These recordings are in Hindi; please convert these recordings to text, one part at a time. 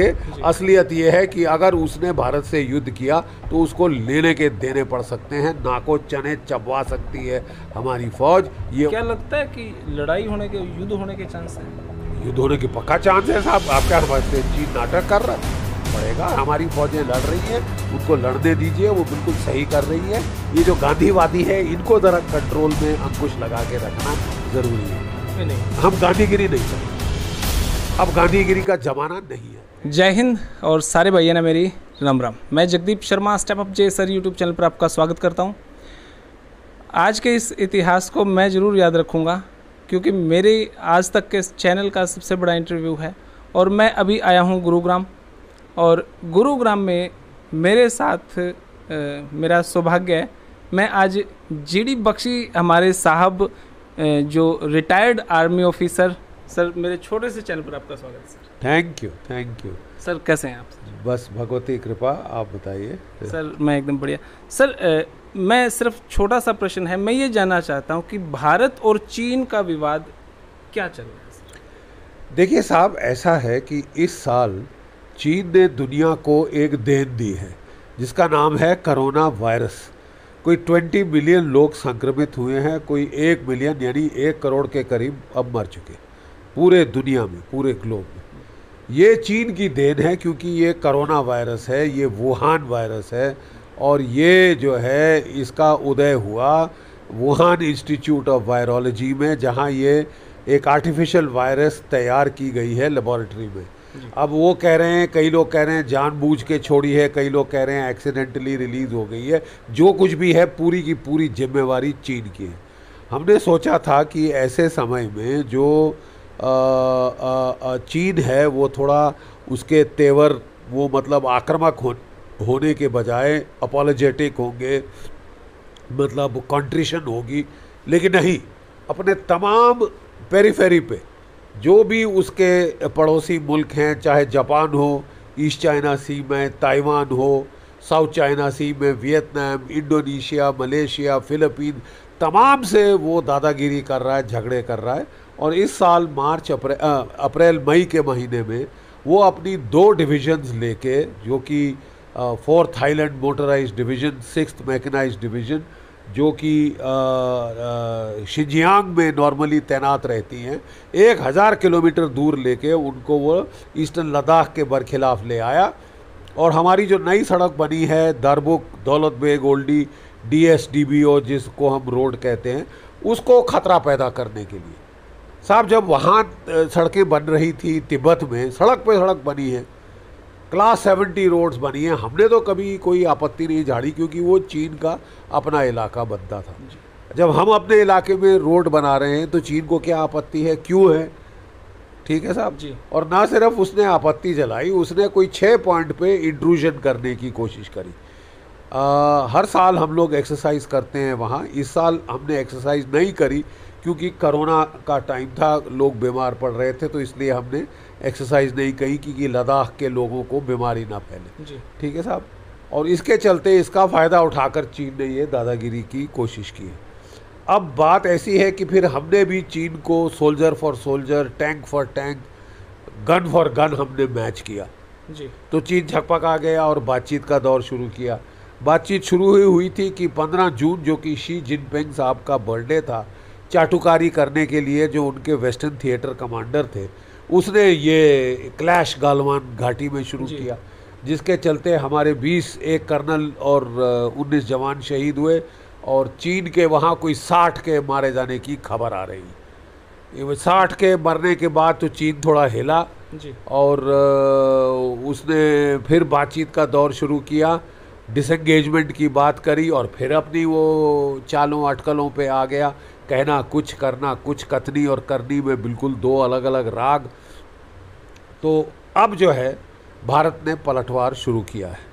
असलियत ये है कि अगर उसने भारत से युद्ध किया तो उसको लेने के देने पड़ सकते हैं, नाको चने चबवा सकती है हमारी फौज। ये क्या लगता है कि लड़ाई होने के, युद्ध होने के चांस हैं? युद्ध होने की पक्का चांस है साहब। आप क्या समझते हैं चीन नाटक कर रहा है? पड़ेगा। हमारी फौजें लड़ रही है, उनको लड़ने दीजिए, वो बिल्कुल सही कर रही है। ये जो गांधीवादी है इनको जरा कंट्रोल में अंकुश लगा के रखना जरूरी है। नहीं, हम गांधीगिरी नहीं करेंगे, अब गांधीगिरी का जमाना नहीं है। जय हिंद और सारे भैया ने मेरी राम राम। मैं जगदीप शर्मा स्टेप अप जे सर यूट्यूब चैनल पर आपका स्वागत करता हूं। आज के इस इतिहास को मैं ज़रूर याद रखूंगा क्योंकि मेरे आज तक के चैनल का सबसे बड़ा इंटरव्यू है। और मैं अभी आया हूं गुरुग्राम, और गुरुग्राम में मेरे साथ मेरा सौभाग्य है, मैं आज जीडी बख्शी हमारे साहब जो रिटायर्ड आर्मी ऑफिसर, सर मेरे छोटे से चैनल पर आपका स्वागत है सर। Thank you sir. कैसे हैं आप? बस भगवती कृपा, आप बताइए। सर मैं एकदम बढ़िया। सर मैं सिर्फ छोटा सा प्रश्न है, मैं ये जानना चाहता हूँ कि भारत और चीन का विवाद क्या चल रहा है सर? देखिए साहब, ऐसा है कि इस साल चीन ने दुनिया को एक देन दी है जिसका नाम है कोरोना वायरस। कोई 20 मिलियन लोग संक्रमित हुए हैं, कोई 1 मिलियन यानी 1 करोड़ के करीब अब मर चुके पूरे दुनिया में, पूरे ग्लोब में। ये चीन की देन है क्योंकि ये कोरोना वायरस है, ये वुहान वायरस है, और ये जो है इसका उदय हुआ वुहान इंस्टीट्यूट ऑफ वायरोलॉजी में, जहाँ ये एक आर्टिफिशियल वायरस तैयार की गई है लेबॉरेटरी में। अब वो कह रहे हैं, कई लोग कह रहे हैं जानबूझ के छोड़ी है, कई लोग कह रहे हैं एक्सीडेंटली रिलीज़ हो गई है। जो कुछ भी है पूरी की पूरी जिम्मेवारी चीन की है। हमने सोचा था कि ऐसे समय में जो चीन है वो थोड़ा उसके तेवर वो मतलब आक्रामक होने के बजाय अपोलोजेटिक होंगे, मतलब कंट्रीशन होगी, लेकिन नहीं, अपने तमाम पेरीफेरी पे जो भी उसके पड़ोसी मुल्क हैं, चाहे जापान हो, ईस्ट चाइना सी में ताइवान हो, साउथ चाइना सी में वियतनाम, इंडोनेशिया, मलेशिया, फिलीपीन, तमाम से वो दादागिरी कर रहा है, झगड़े कर रहा है। और इस साल मार्च अप्रैल मई के महीने में वो अपनी 2 डिविजन्स लेके, जो कि 4th highland motorised division, 6th mechanised division, जो कि शिनजियांग में नॉर्मली तैनात रहती हैं, 1000 किलोमीटर दूर लेके उनको वो ईस्टर्न लद्दाख के बरखिलाफ ले आया। और हमारी जो नई सड़क बनी है दरबुक दौलत बेग ओल्डी DSDBO, जिसको हम रोड कहते हैं, उसको खतरा पैदा करने के लिए साहब, जब वहाँ सड़कें बन रही थी तिब्बत में, सड़क पे सड़क बनी है, क्लास 70 रोड्स बनी है, हमने तो कभी कोई आपत्ति नहीं झाड़ी क्योंकि वो चीन का अपना इलाका बनता था। जब हम अपने इलाके में रोड बना रहे हैं तो चीन को क्या आपत्ति है, क्यों है? ठीक है साहब जी। और ना सिर्फ उसने आपत्ति जलाई, उसने कोई 6 पॉइंट पे इंट्रूजन करने की कोशिश करी। हर साल हम लोग एक्सरसाइज करते हैं वहाँ, इस साल हमने एक्सरसाइज नहीं करी क्योंकि कोरोना का टाइम था, लोग बीमार पड़ रहे थे, तो इसलिए हमने एक्सरसाइज नहीं कही कि लद्दाख के लोगों को बीमारी ना फैले। ठीक है साहब। और इसके चलते इसका फ़ायदा उठाकर चीन ने ये दादागिरी की कोशिश की है। अब बात ऐसी है कि फिर हमने भी चीन को soldier for soldier, tank for tank, gun for gun हमने मैच किया जी। तो चीन झकपका गया और बातचीत का दौर शुरू किया। बातचीत शुरू हुई थी कि 15 जून, जो कि शी जिनपिंग साहब का बर्थडे था, चाटुकारी करने के लिए जो उनके वेस्टर्न थिएटर कमांडर थे, उसने ये क्लैश गालवान घाटी में शुरू किया, जिसके चलते हमारे 21 कर्नल और 19 जवान शहीद हुए, और चीन के वहाँ कोई 60 के मारे जाने की खबर आ रही है। 60 के मरने के बाद तो चीन थोड़ा हिला जी। और उसने फिर बातचीत का दौर शुरू किया, डिसएंगेजमेंट की बात करी, और फिर अपनी वो चालों अटकलों पे आ गया, कहना कुछ, करना कुछ, कथनी और करनी में बिल्कुल 2 अलग अलग राग। तो अब जो है भारत ने पलटवार शुरू किया है।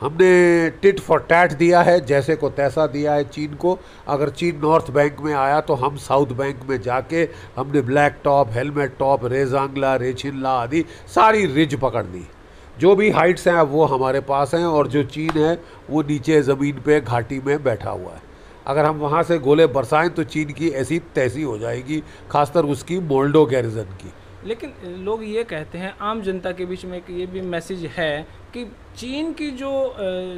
हमने टिट फॉर टैट दिया है, जैसे को तैसा दिया है चीन को। अगर चीन नॉर्थ बैंक में आया तो हम साउथ बैंक में जाके हमने black top, helmet top, Rezang La, Rechin La आदि सारी रिज पकड़ ली। जो भी हाइट्स हैं वो हमारे पास हैं, और जो चीन है वो नीचे ज़मीन पे घाटी में बैठा हुआ है। अगर हम वहाँ से गोले बरसाएं तो चीन की ऐसी तैसी हो जाएगी, खासकर उसकी मोल्डो गैरिजन की। लेकिन लोग ये कहते हैं, आम जनता के बीच में एक ये भी मैसेज है कि चीन की जो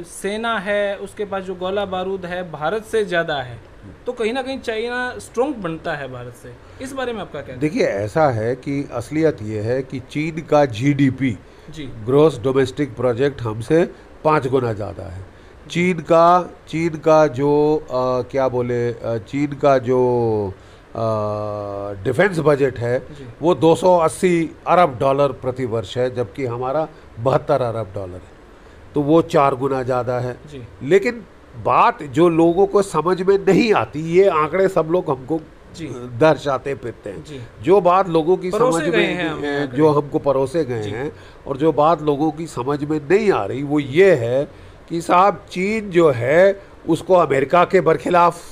सेना है, उसके पास जो गोला बारूद है भारत से ज़्यादा है, तो कहीं ना कहीं चाइना स्ट्रॉन्ग बनता है भारत से। इस बारे में आपका क्या? देखिए, ऐसा है कि असलियत ये है कि चीन का जीडीपी, जी, ग्रॉस डोमेस्टिक प्रोजेक्ट, हमसे 5 गुना ज़्यादा है। चीन का जो क्या बोले, चीन का जो डिफेंस बजट है वो 280 अरब डॉलर प्रति वर्ष है, जबकि हमारा 72 अरब डॉलर है, तो वो 4 गुना ज़्यादा है। लेकिन बात जो लोगों को समझ में नहीं आती, ये आंकड़े सब लोग हमको दर्शाते फिरते हैं, जो बात लोगों की समझ में, जो हमको परोसे गए हैं और जो बात लोगों की समझ में नहीं आ रही, वो ये है कि साहब, चीन जो है उसको अमेरिका के बरखिलाफ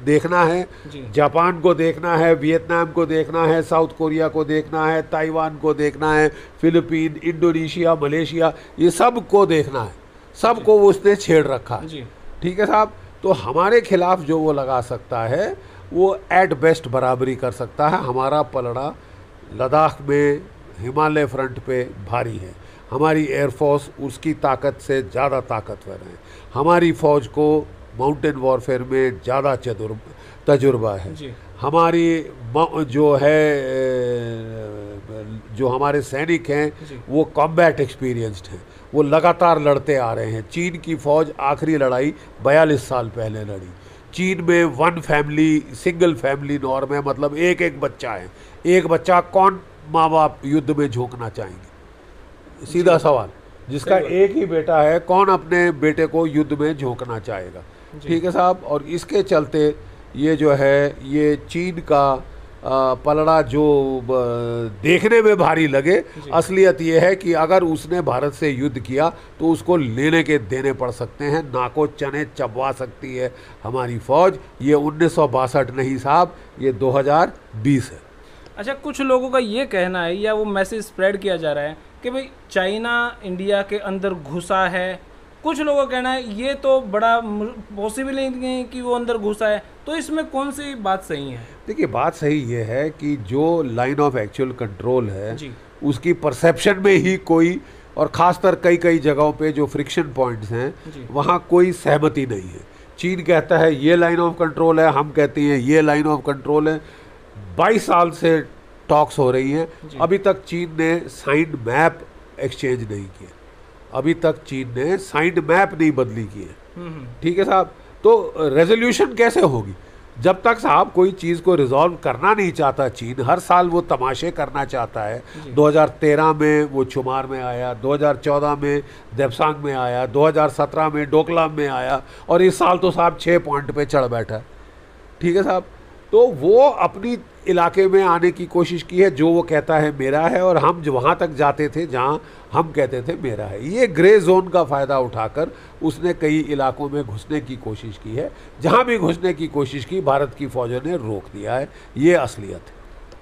देखना है, जापान को देखना है, वियतनाम को देखना है, साउथ कोरिया को देखना है, ताइवान को देखना है, फिलीपीन, इंडोनेशिया, मलेशिया, ये सब को देखना है, सबको उसने छेड़ रखा है। ठीक है साहब, तो हमारे खिलाफ जो वो लगा सकता है वो एट बेस्ट बराबरी कर सकता है। हमारा पलड़ा लद्दाख में हिमालय फ्रंट पे भारी है, हमारी एयरफोर्स उसकी ताकत से ज़्यादा ताकतवर है, हमारी फ़ौज को माउंटेन वॉरफेयर में ज़्यादा तजुर्बा है, हमारी जो है, जो हमारे सैनिक हैं वो कॉम्बैट एक्सपीरियंस्ड हैं, वो लगातार लड़ते आ रहे हैं। चीन की फ़ौज आखिरी लड़ाई 42 साल पहले लड़ी। चीन में one family, single family norm है, मतलब एक एक बच्चा है। एक बच्चा, कौन माँ बाप युद्ध में झोंकना चाहेंगे? सीधा सवाल। जिसका एक ही बेटा है, कौन अपने बेटे को युद्ध में झोंकना चाहेगा? ठीक है साहब। और इसके चलते ये जो है, ये चीन का पलड़ा जो देखने में भारी लगे, असलियत ये है कि अगर उसने भारत से युद्ध किया तो उसको लेने के देने पड़ सकते हैं, नाको चने चबवा सकती है हमारी फौज। ये 1962 नहीं साहब, ये 2020 है। अच्छा, कुछ लोगों का ये कहना है, या वो मैसेज स्प्रेड किया जा रहा है कि भाई चाइना इंडिया के अंदर घुसा है। कुछ लोगों का कहना है ये तो बड़ा पॉसिबल नहीं है कि वो अंदर घुसा है, तो इसमें कौन सी बात सही है? देखिए, बात सही ये है कि जो लाइन ऑफ एक्चुअल कंट्रोल है उसकी परसेप्शन में ही कोई, और ख़ासतर कई कई जगहों पे जो फ्रिक्शन पॉइंट्स हैं वहाँ कोई सहमति नहीं है। चीन कहता है ये लाइन ऑफ कंट्रोल है, हम कहते हैं ये लाइन ऑफ कंट्रोल है। 22 साल से टॉक्स हो रही हैं, अभी तक चीन ने साइंड मैप एक्सचेंज नहीं किया, अभी तक चीन ने साइंड मैप नहीं बदली की है। ठीक है साहब। तो रेजोल्यूशन कैसे होगी जब तक साहब कोई चीज़ को रिजॉल्व करना नहीं चाहता? चीन हर साल वो तमाशे करना चाहता है। 2013 में वो छुमार में आया, 2014 में देपसांग में आया, 2017 में डोकलाम में आया, और इस साल तो साहब 6 पॉइंट पे चढ़ बैठा है। ठीक है साहब। तो वो अपनी इलाके में आने की कोशिश की है, जो वो कहता है मेरा है, और हम जो वहाँ तक जाते थे जहाँ हम कहते थे मेरा है। ये ग्रे जोन का फ़ायदा उठाकर उसने कई इलाकों में घुसने की कोशिश की है। जहाँ भी घुसने की कोशिश की, भारत की फ़ौजों ने रोक दिया है। ये असलियत है।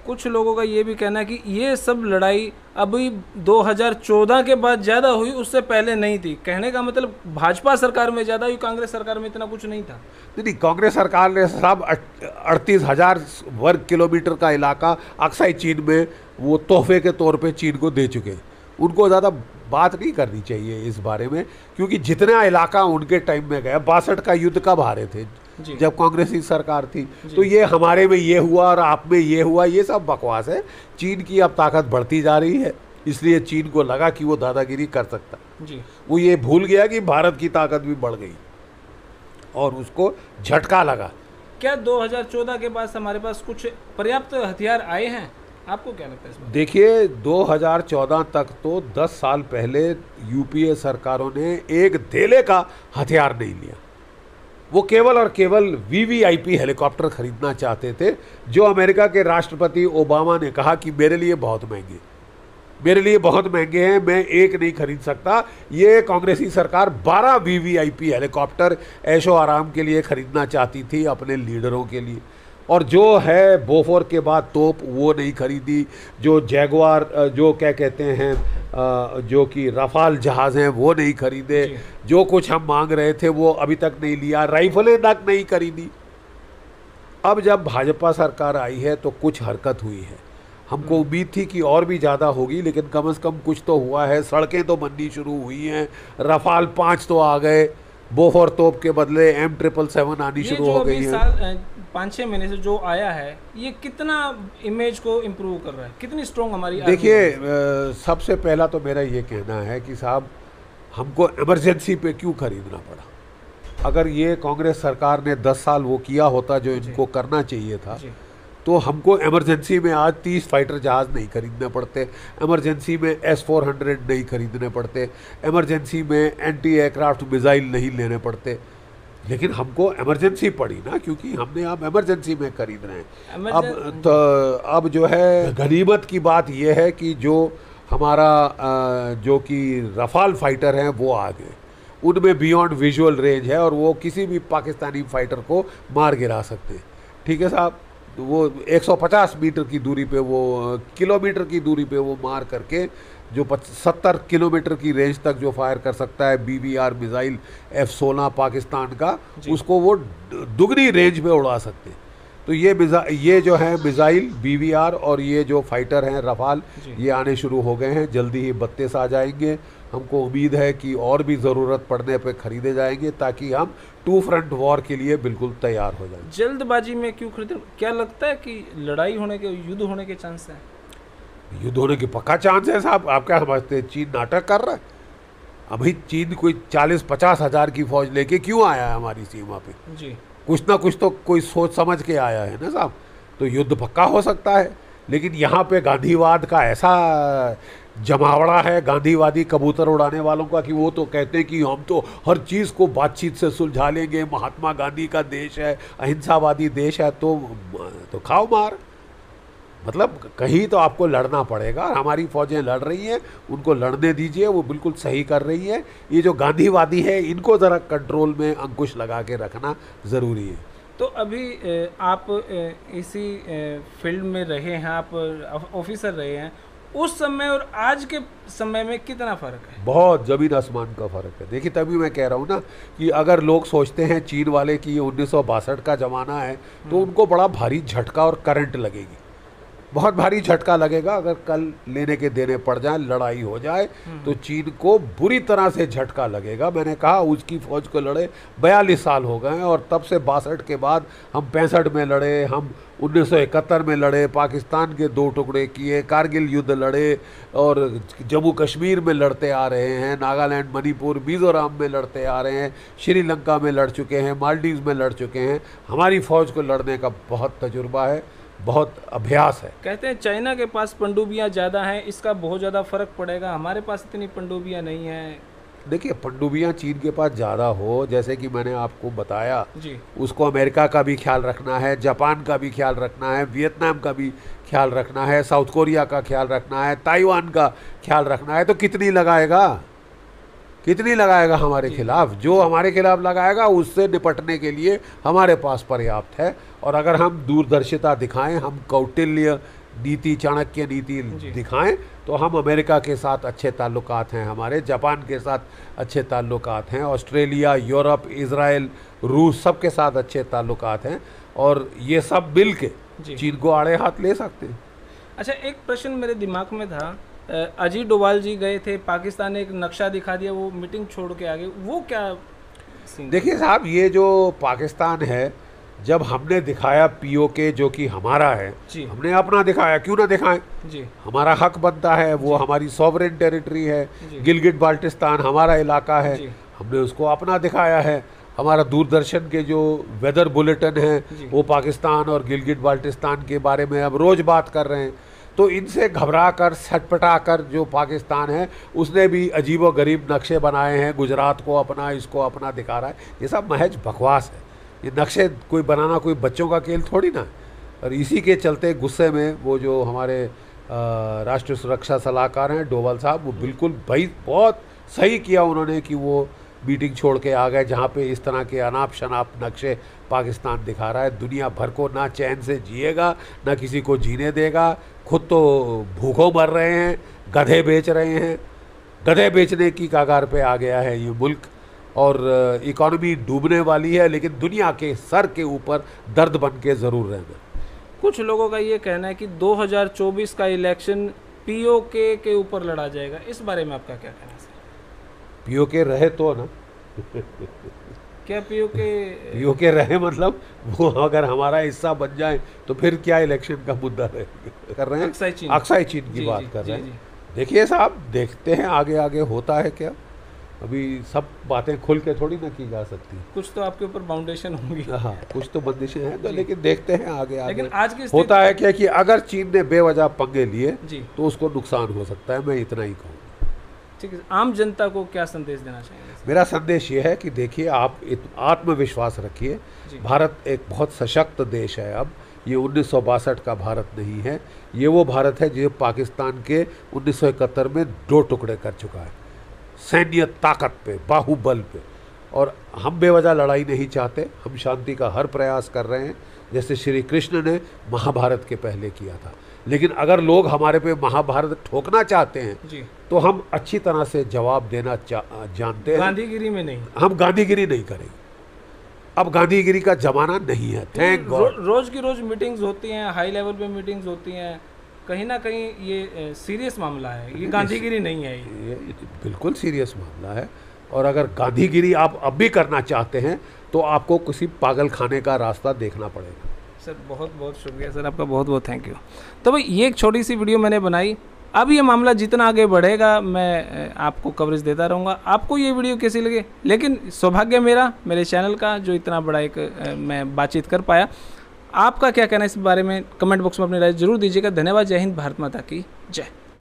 कुछ लोगों का ये भी कहना है कि ये सब लड़ाई अभी 2014 के बाद ज़्यादा हुई, उससे पहले नहीं थी। कहने का मतलब भाजपा सरकार में ज़्यादा हुई, कांग्रेस सरकार में इतना कुछ नहीं था। नहीं, कांग्रेस सरकार ने साहब 38,000 वर्ग किलोमीटर का इलाका अक्साई चीन में वो तोहफे के तौर पे चीन को दे चुके हैं। उनको ज़्यादा बात नहीं करनी चाहिए इस बारे में, क्योंकि जितना इलाका उनके टाइम में गया, 62 का युद्ध कब हारे थे? जब कांग्रेस की सरकार थी। तो ये हमारे में ये हुआ और आप में ये हुआ, ये सब बकवास है। चीन की अब ताकत बढ़ती जा रही है, इसलिए चीन को लगा कि वो दादागिरी कर सकता। वो ये भूल गया कि भारत की ताकत भी बढ़ गई और उसको झटका लगा। क्या 2014 के बाद हमारे पास कुछ पर्याप्त हथियार आए हैं? आपको क्या लगता है इसमें? देखिए, 2014 तक तो 10 साल पहले यूपीए सरकारों ने एक धेले का हथियार नहीं लिया। वो केवल और केवल वीवीआईपी हेलीकॉप्टर खरीदना चाहते थे, जो अमेरिका के राष्ट्रपति ओबामा ने कहा कि मेरे लिए बहुत महंगे, मेरे लिए बहुत महंगे हैं, मैं एक नहीं खरीद सकता। ये कांग्रेसी सरकार 12 वीवीआईपी हेलीकॉप्टर ऐशो आराम के लिए खरीदना चाहती थी अपने लीडरों के लिए, और जो है बोफोर के बाद तोप वो नहीं खरीदी, जो जैगुआर, जो क्या कहते हैं, जो कि रफाल जहाज़ हैं वो नहीं खरीदे, जो कुछ हम मांग रहे थे वो अभी तक नहीं लिया, राइफलें तक नहीं खरीदी। अब जब भाजपा सरकार आई है तो कुछ हरकत हुई है। हमको उम्मीद थी कि और भी ज़्यादा होगी, लेकिन कम से कम कुछ तो हुआ है। सड़कें तो बननी शुरू हुई हैं, रफाल 5 तो आ गए, बोफोर तोप के बदले M777 आनी शुरू हो गई है। 5-6 महीने से जो आया है, ये कितना इमेज को इम्प्रूव कर रहा है, कितनी स्ट्रॉन्ग हमारी? देखिए, सबसे पहला तो मेरा ये कहना है कि साहब, हमको इमरजेंसी पे क्यों खरीदना पड़ा। अगर ये कांग्रेस सरकार ने 10 साल वो किया होता जो इनको करना चाहिए था, तो हमको इमरजेंसी में आज 30 फाइटर जहाज़ नहीं खरीदने पड़ते, इमरजेंसी में S-400 नहीं खरीदने पड़ते, इमरजेंसी में एंटी एयरक्राफ्ट मिसाइल नहीं लेने पड़ते। लेकिन हमको इमरजेंसी पड़ी ना, क्योंकि हमने अब इमरजेंसी में खरीद रहे हैं। अब जो है गनीमत की बात यह है कि जो हमारा जो कि रफाल फाइटर हैं वो आ गए, उनमें बियॉन्ड विजुअल रेंज है और वो किसी भी पाकिस्तानी फाइटर को मार गिरा सकते हैं। ठीक है साहब, वो 150 मीटर की दूरी पे, वो किलोमीटर की दूरी पे वो मार करके जो 70 किलोमीटर की रेंज तक जो फायर कर सकता है BVR मिसाइल F-16 पाकिस्तान का, उसको वो दुगनी रेंज में उड़ा सकते हैं। तो ये जो है मिसाइल BVR और ये जो फाइटर हैं रफाल, ये आने शुरू हो गए हैं। जल्दी ही 32 आ जाएंगे। हमको उम्मीद है कि और भी ज़रूरत पड़ने पे खरीदे जाएंगे, ताकि हम 2 फ्रंट वॉर के लिए बिल्कुल तैयार हो जाएं। जल्दबाजी में क्यों खरीदे? क्या लगता है कि लड़ाई होने के, युद्ध होने के चांस हैं? युद्ध होने की पक्का चांस है साहब। आप क्या समझते हैं चीन नाटक कर रहा है? अभी चीन कोई 40-50 हज़ार की फौज लेके क्यों आया है हमारी सीमा पे? जी, कुछ ना कुछ तो कोई सोच समझ के आया है ना साहब। तो युद्ध पक्का हो सकता है, लेकिन यहाँ पे गांधीवाद का ऐसा जमावड़ा है, गांधीवादी कबूतर उड़ाने वालों का, कि वो तो कहते हैं कि हम तो हर चीज़ को बातचीत से सुलझा लेंगे, महात्मा गांधी का देश है, अहिंसावादी देश है, तो खाओ मार। मतलब कहीं तो आपको लड़ना पड़ेगा। हमारी फौजें लड़ रही हैं, उनको लड़ने दीजिए, वो बिल्कुल सही कर रही है। ये जो गांधीवादी है, इनको ज़रा कंट्रोल में अंकुश लगा के रखना ज़रूरी है। तो अभी आप इसी फील्ड में रहे हैं, आप ऑफिसर रहे हैं, उस समय और आज के समय में कितना फ़र्क है? बहुत ज़मीन आसमान का फ़र्क है। देखिए, तभी मैं कह रहा हूँ ना कि अगर लोग सोचते हैं चीन वाले कि 1962 का ज़माना है, तो उनको बड़ा भारी झटका और करंट लगेगी, बहुत भारी झटका लगेगा। अगर कल लेने के देने पड़ जाए, लड़ाई हो जाए, तो चीन को बुरी तरह से झटका लगेगा। मैंने कहा उसकी फ़ौज को लड़े 42 साल हो गए, और तब से 62 के बाद हम 65 में लड़े, हम 1971 में लड़े, पाकिस्तान के 2 टुकड़े किए, कारगिल युद्ध लड़े, और जम्मू कश्मीर में लड़ते आ रहे हैं, नागालैंड, मणिपुर, मिज़ोरम में लड़ते आ रहे हैं, श्रीलंका में लड़ चुके हैं, मालदीव में लड़ चुके हैं। हमारी फ़ौज को लड़ने का बहुत तजुर्बा है, बहुत अभ्यास है। कहते हैं चाइना के पास पनडुब्बियाँ ज़्यादा हैं, इसका बहुत ज़्यादा फ़र्क पड़ेगा, हमारे पास इतनी पनडुब्बियाँ नहीं हैं। देखिए, पनडुब्बियाँ चीन के पास ज़्यादा हो, जैसे कि मैंने आपको बताया जी, उसको अमेरिका का भी ख्याल रखना है, जापान का भी ख्याल रखना है, वियतनाम का भी ख्याल रखना है, साउथ कोरिया का ख्याल रखना है, ताइवान का ख्याल रखना है। तो कितनी लगाएगा हमारे खिलाफ? जो हमारे खिलाफ लगाएगा, उससे निपटने के लिए हमारे पास पर्याप्त है। और अगर हम दूरदर्शिता दिखाएं, हम कौटिल्य नीति, चाणक्य नीति दिखाएं, तो हम अमेरिका के साथ अच्छे ताल्लुकात हैं हमारे, जापान के साथ अच्छे ताल्लुकात हैं, ऑस्ट्रेलिया, यूरोप, इज़राइल, रूस, सब के साथ अच्छे ताल्लुकात हैं, और ये सब मिल के चीन को आड़े हाथ ले सकते हैं। अच्छा, एक प्रश्न मेरे दिमाग में था, अजीत डोभाल जी गए थे पाकिस्तान ने, एक नक्शा दिखा दिया, वो मीटिंग छोड़ के आ गए, वो क्या? देखिए साहब, ये जो पाकिस्तान है, जब हमने दिखाया POK जो कि हमारा है, हमने अपना दिखाया, क्यों ना दिखाएं? जी, हमारा हक बनता है, वो हमारी सॉवरेन टेरिटरी है, गिलगिट बाल्टिस्तान हमारा इलाका है, हमने उसको अपना दिखाया है। हमारा दूरदर्शन के जो वेदर बुलेटिन है, वो पाकिस्तान और गिलगिट बाल्टिस्तान के बारे में अब रोज़ बात कर रहे हैं। तो इनसे घबरा कर, सटपटा कर जो पाकिस्तान है, उसने भी अजीब व गरीब नक्शे बनाए हैं, गुजरात को अपना, इसको अपना दिखा रहा है। ये सब महज बकवास है। ये नक्शे कोई बनाना कोई बच्चों का खेल थोड़ी ना। और इसी के चलते गुस्से में वो जो हमारे राष्ट्रीय सुरक्षा सलाहकार हैं डोभाल साहब, वो बिल्कुल भाई बहुत सही किया उन्होंने कि वो मीटिंग छोड़ के आ गए, जहाँ पे इस तरह के अनाप शनाप नक्शे पाकिस्तान दिखा रहा है। दुनिया भर को ना चैन से जिएगा, ना किसी को जीने देगा। खुद तो भूखों मर रहे हैं, गधे बेच रहे हैं, गधे बेचने की कगार पे आ गया है ये मुल्क, और इकॉनमी डूबने वाली है, लेकिन दुनिया के सर के ऊपर दर्द बन के ज़रूर रहना। कुछ लोगों का ये कहना है कि 2024 का इलेक्शन पीओके के ऊपर लड़ा जाएगा, इस बारे में आपका क्या कहना है सर? पीओके रहे तो ना क्या पीओके पीओके रहे मतलब वो अगर हमारा हिस्सा बन जाए तो फिर क्या इलेक्शन का मुद्दा रहेगा। कर रहे हैं अक्साई चीन की बात कर रहे हैं। देखिए साहब, देखते हैं आगे आगे होता है क्या। अभी सब बातें खुल के थोड़ी ना की जा सकती। कुछ तो आपके ऊपर फाउंडेशन होंगी। हाँ, कुछ तो बंदिशें हैं तो, लेकिन देखते हैं आगे आगे। लेकिन आज की होता है क्या कि अगर चीन ने बेवजह पंगे लिए तो उसको नुकसान हो सकता है, मैं इतना ही कहूँ। ठीक है, आम जनता को क्या संदेश देना चाहेंगे? मेरा संदेश ये है कि देखिए, आप आत्मविश्वास रखिए। भारत एक बहुत सशक्त देश है। अब ये 1962 का भारत नहीं है, ये वो भारत है जो पाकिस्तान के 1971 में 2 टुकड़े कर चुका है, सैन्य ताकत पे, बाहुबल पे। और हम बेवजह लड़ाई नहीं चाहते, हम शांति का हर प्रयास कर रहे हैं, जैसे श्री कृष्ण ने महाभारत के पहले किया था। लेकिन अगर लोग हमारे पे महाभारत ठोकना चाहते हैं तो हम अच्छी तरह से जवाब देना जानते हैं। गांधीगिरी में नहीं, हम गांधीगिरी नहीं करेंगे। अब गांधीगिरी का जमाना नहीं है, थैंक गॉड। रोज की रोज मीटिंग्स होती हैं, हाई लेवल पे मीटिंग्स होती हैं, कहीं ना कहीं ये सीरियस मामला है, ये गांधीगिरी नहीं है। ये बिल्कुल सीरियस मामला है। और अगर गांधीगिरी आप अब भी करना चाहते हैं तो आपको किसी पागल खाने का रास्ता देखना पड़ेगा। सर बहुत बहुत शुक्रिया सर, आपका बहुत बहुत थैंक यू। तो भाई ये एक छोटी सी वीडियो मैंने बनाई। अब ये मामला जितना आगे बढ़ेगा मैं आपको कवरेज देता रहूँगा। आपको ये वीडियो कैसी लगे, लेकिन सौभाग्य मेरे चैनल का जो इतना बड़ा एक मैं बातचीत कर पाया। आपका क्या कहना है इस बारे में कमेंट बॉक्स में अपनी राय जरूर दीजिएगा। धन्यवाद। जय हिंद, भारत माता की जय।